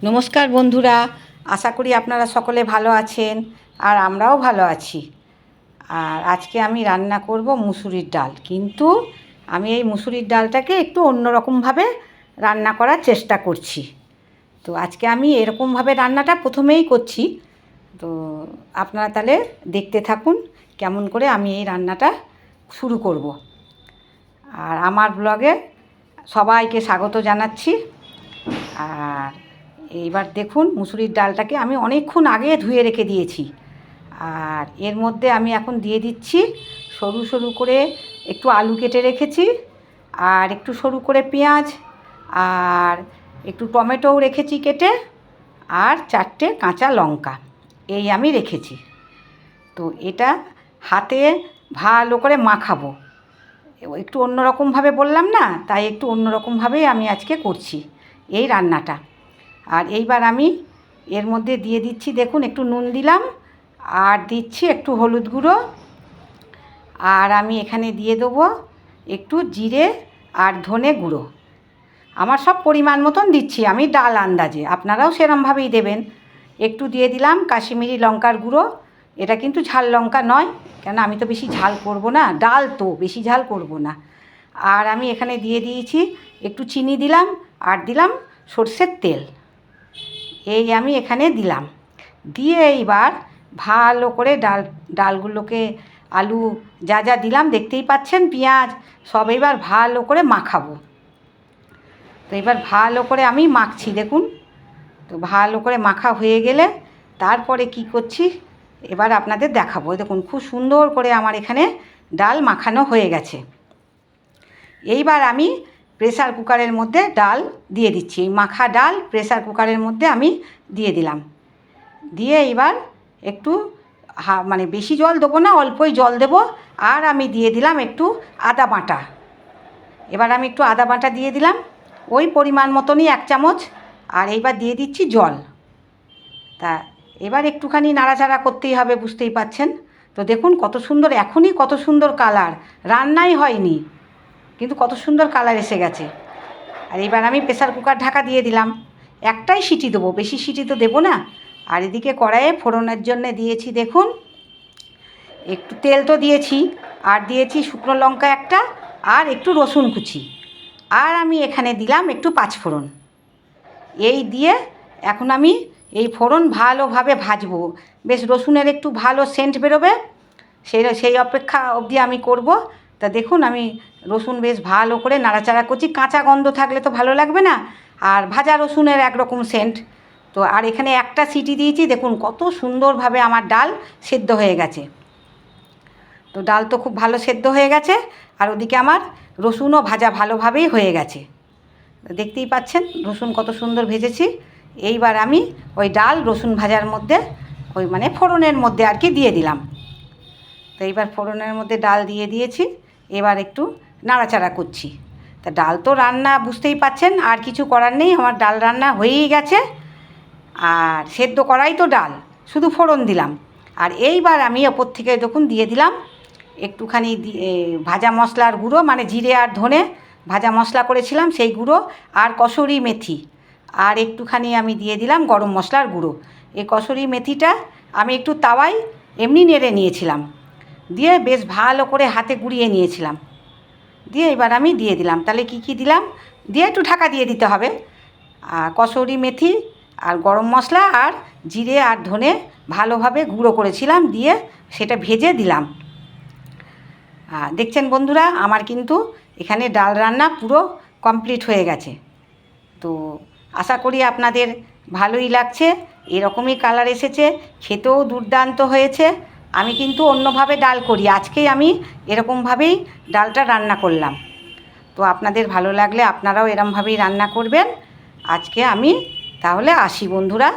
নমস্কার বন্ধুরা, আশা করি আপনারা সকলে ভালো আছেন আর আমরাও ভালো আছি। আর আজকে আমি রান্না করব মুসুরির ডাল, কিন্তু আমি এই মুসুরির ডালটাকে একটু অন্যরকমভাবে রান্না করার চেষ্টা করছি। তো আজকে আমি এরকমভাবে রান্নাটা প্রথমেই করছি। তো আপনারা তাহলে দেখতে থাকুন কেমন করে আমি এই রান্নাটা শুরু করব। আর আমার ব্লগে সবাইকে স্বাগত জানাচ্ছি। আর এইবার দেখুন, মুসুরির ডালটাকে আমি অনেকক্ষণ আগে ধুয়ে রেখে দিয়েছি। আর এর মধ্যে আমি এখন দিয়ে দিচ্ছি সরু সরু করে একটু আলু কেটে রেখেছি, আর একটু সরু করে পেঁয়াজ, আর একটু টমেটোও রেখেছি কেটে, আর 4টে কাঁচা লঙ্কা এই আমি রেখেছি। তো এটা হাতে ভালো করে মাখাবো। একটু অন্যরকমভাবে বললাম না, তাই একটু অন্যরকমভাবেই আমি আজকে করছি এই রান্নাটা। আর এইবার আমি এর মধ্যে দিয়ে দিচ্ছি, দেখুন একটু নুন দিলাম, আর দিচ্ছি একটু হলুদ গুঁড়ো, আর আমি এখানে দিয়ে দেবো একটু জিরে আর ধনে গুঁড়ো। আমার সব পরিমাণ মতন দিচ্ছি আমি, ডাল আন্দাজে, আপনারাও সেরমভাবেই দেবেন। একটু দিয়ে দিলাম কাশ্মীরি লঙ্কার গুঁড়ো। এটা কিন্তু ঝাল লঙ্কা নয়, কেন আমি তো বেশি ঝাল করব না, ডাল তো বেশি ঝাল করব না। আর আমি এখানে দিয়ে দিয়েছি একটু চিনি দিলাম, আর দিলাম সর্ষের তেল। এই আমি এখানে দিলাম, দিয়ে এইবার ভালো করে ডালগুলোকে, আলু যা যা দিলাম দেখতেই পাচ্ছেন, পেঁয়াজ সব এবার ভালো করে মাখাবো। তো এবার ভালো করে আমি মাখছি, দেখুন। তো ভালো করে মাখা হয়ে গেলে তারপরে কি করছি এবার আপনাদের দেখাবো। দেখুন খুব সুন্দর করে আমার এখানে ডাল মাখানো হয়ে গেছে। এইবার আমি প্রেসার কুকারের মধ্যে ডাল দিয়ে দিচ্ছি। মাখা ডাল প্রেসার কুকারের মধ্যে আমি দিয়ে দিলাম। দিয়ে এবার একটু মানে বেশি জল দেবো না, অল্পই জল দেবো। আর আমি দিয়ে দিলাম একটু আদা বাটা। এবার আমি একটু আদা বাটা দিয়ে দিলাম, ওই পরিমাণ মতনই 1 চামচ। আর এইবার দিয়ে দিচ্ছি জল। তা এবার একটুখানি নাড়াচাড়া করতেই হবে, বুঝতেই পাচ্ছেন। তো দেখুন কত সুন্দর, এখনই কত সুন্দর কালার, রান্নাই হয়নি কিন্তু কত সুন্দর কালার এসে গেছে। আর এবার আমি প্রেসার কুকার ঢাকা দিয়ে দিলাম। একটাই সিটি দেবো, বেশি সিটি তো দেবো না। আর এদিকে কড়াইয়ে ফোড়নের জন্য দিয়েছি, দেখুন একটু তেল তো দিয়েছি, আর দিয়েছি শুকনো লঙ্কা একটা, আর একটু রসুন কুচি, আর আমি এখানে দিলাম একটু পাঁচফোড়ন। এই দিয়ে এখন আমি এই ফোড়ন ভালোভাবে ভাজবো, বেশ রসুনের একটু ভালো সেন্ট বেরোবে, সেই অপেক্ষা অবধি আমি করব। তা দেখুন আমি রসুন বেশ ভালো করে নাড়াচাড়া করছি, কাঁচা গন্ধ থাকলে তো ভালো লাগবে না, আর ভাজা রসুনের একরকম সেন্ট। তো আর এখানে একটা সিটি দিয়েছি, দেখুন কত সুন্দরভাবে আমার ডাল সেদ্ধ হয়ে গেছে। তো ডাল তো খুব ভালো সেদ্ধ হয়ে গেছে, আর ওদিকে আমার রসুনও ভাজা ভালোভাবেই হয়ে গেছে। দেখতেই পাচ্ছেন রসুন কত সুন্দর ভেজেছি। এইবার আমি ওই ডাল রসুন ভাজার মধ্যে, ওই মানে ফোড়নের মধ্যে আর কি দিয়ে দিলাম। তো এইবার ফোড়নের মধ্যে ডাল দিয়ে দিয়েছি, এবার একটু নাড়াচাড়া করছি। তা ডাল তো রান্না বুঝতেই পাচ্ছেন, আর কিছু করার নেই, আমার ডাল রান্না হয়েই গেছে। আর সেদ্ধ করাই তো ডাল, শুধু ফোড়ন দিলাম। আর এইবার আমি ওপর থেকে দেখুন দিয়ে দিলাম একটুখানি ভাজা মশলার গুঁড়ো, মানে জিরে আর ধনে ভাজা মশলা করেছিলাম সেই গুঁড়ো, আর কসুরি মেথি, আর একটুখানি আমি দিয়ে দিলাম গরম মশলার গুঁড়ো। এই কসুরি মেথিটা আমি একটু তাওয়ায় এমনি নেড়ে নিয়েছিলাম, দিয়ে বেশ ভালো করে হাতে গুঁড়িয়ে নিয়েছিলাম। দিয়ে এবার আমি দিয়ে দিলাম, তাহলে কি দিলাম, দিয়ে একটু ঢাকা দিয়ে দিতে হবে। কসুরি মেথি আর গরম মশলা আর জিরে আর ধনে ভালোভাবে গুঁড়ো করেছিলাম, দিয়ে সেটা ভেজে দিলাম। দেখছেন বন্ধুরা, আমার কিন্তু এখানে ডাল রান্না পুরো কমপ্লিট হয়ে গেছে। তো আশা করি আপনাদের ভালোই লাগছে, এরকমই কালার এসেছে, খেতেও দুর্দান্ত হয়েছে। আমি কিন্তু অন্যভাবে ডাল করি, আজকেই আমি এরকমভাবেই ডালটা রান্না করলাম। তো আপনাদের ভালো লাগলে আপনারাও এরমভাবেই রান্না করবেন। আজকে আমি তাহলে আসি বন্ধুরা।